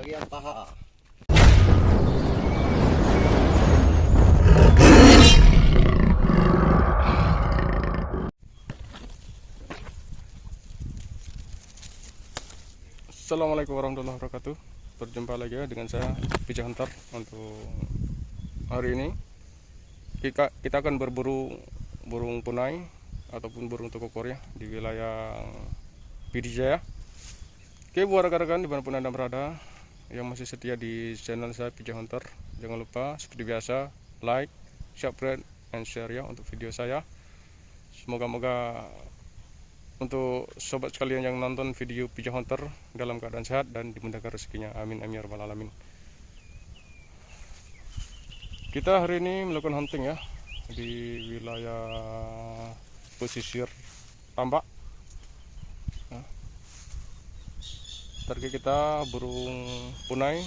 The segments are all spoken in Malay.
bagian paha. Assalamualaikum warahmatullahi wabarakatuh. Berjumpa lagi ya dengan saya Pijak Hunter. Untuk hari ini kita akan berburu burung punai ataupun burung tekukur ya di wilayah Pidijaya. Oke, buat rekan-rekan dimanapun Anda berada yang masih setia di channel saya Pijak Hunter, jangan lupa seperti biasa like, subscribe, and share ya untuk video saya. Semoga-moga untuk sobat sekalian yang nonton video Pijak Hunter dalam keadaan sehat dan dimudahkan rezekinya. Amin amin ya rabbal alamin. Kita hari ini melakukan hunting ya di wilayah pesisir Tambak. Target kita burung punai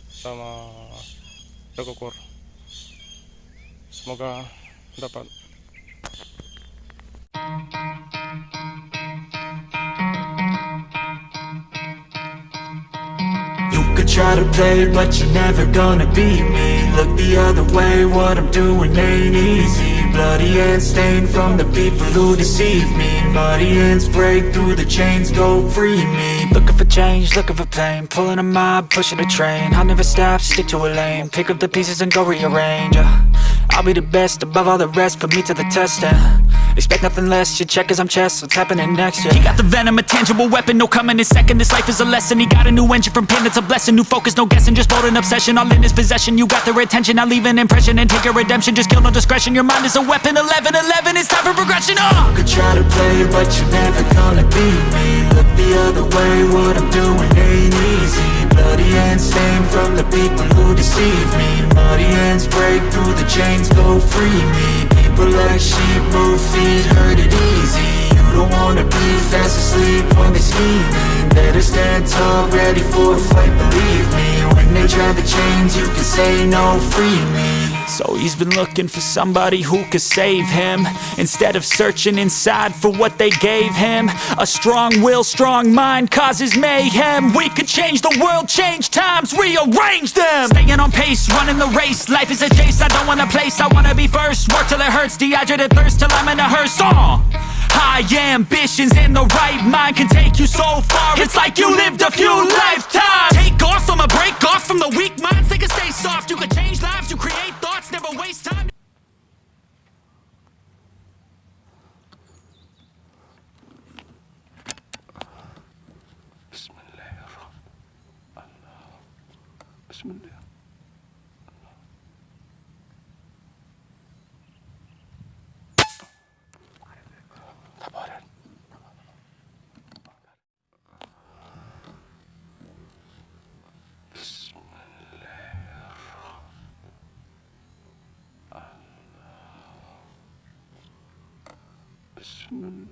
sama tekukur. Semoga dapat. Try to play, but you're never gonna beat me. Look the other way, what I'm doing ain't easy. Bloody hands stained from the people who deceive me. Muddy hands break through the chains, go free me. Looking for change, looking for pain. Pulling a mob, pushing a train. I'll never stop, stick to a lane. Pick up the pieces and go rearrange. I'll be the best above all the rest, put me to the test and expect nothing less, your check as I'm chess, what's happening next, yeah. He got the venom, a tangible weapon, no coming in second. This life is a lesson, he got a new engine from pain, it's a blessing. New focus, no guessing, just bold and obsession. All in his possession, you got their attention. I'll leave an impression and take your redemption. Just kill, no discretion, your mind is a weapon. 11-11, it's time for progression, You could try to play, but you're never gonna beat me. Look the other way, what I'm doing ain't easy. Bloody hands stained from the people who deceive me. Muddy hands break through the chains, go free me. People like sheep move feet, hurt it easy. You don't wanna be fast asleep when they're scheming. Better stand tall, ready for a fight, believe me. When they try the chains, you can say no, free me. So he's been looking for somebody who could save him, instead of searching inside for what they gave him. A strong will, strong mind causes mayhem. We could change the world, change times, rearrange them. Staying on pace, running the race. Life is a chase, I don't want a place, I wanna be first. Work till it hurts, dehydrated thirst till I'm in a hearse. High ambitions and the right mind can take you so far. It's like you lived a few lifetimes. Take off from a break off from the weak minds. They can stay soft, you can change lives, you create thoughts, never waste time. Bismillah. Bismillah.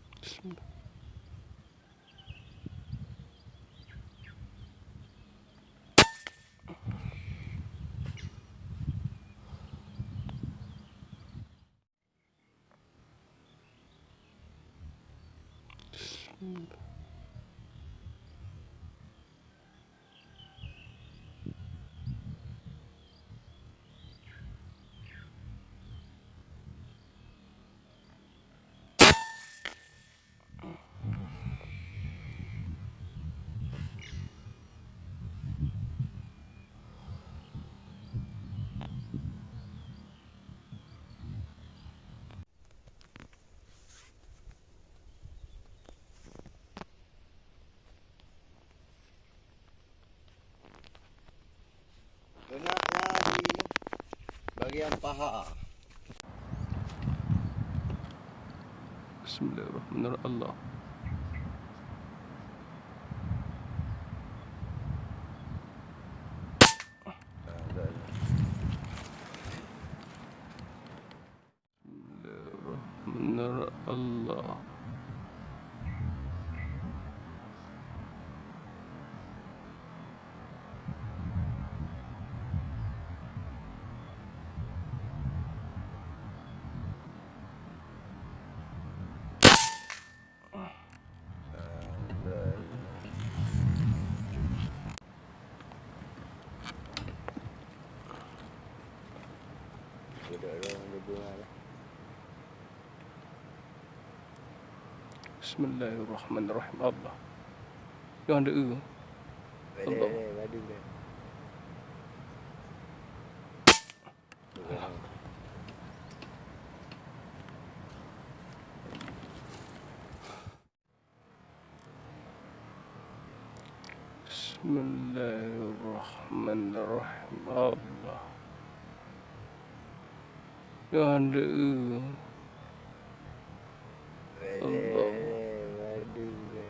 Bismillah. Benaknya di bagian paha. Bismillahirrahmanirrahim. Bismillahirrahmanirrahim. Allah. Bismillahirrahmanirrahim. Allah. Yang ada Allah. Madu dia. Bismillahirrahmanirrahim. Allah. Yang ada Allah. Madu dia.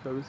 Habis.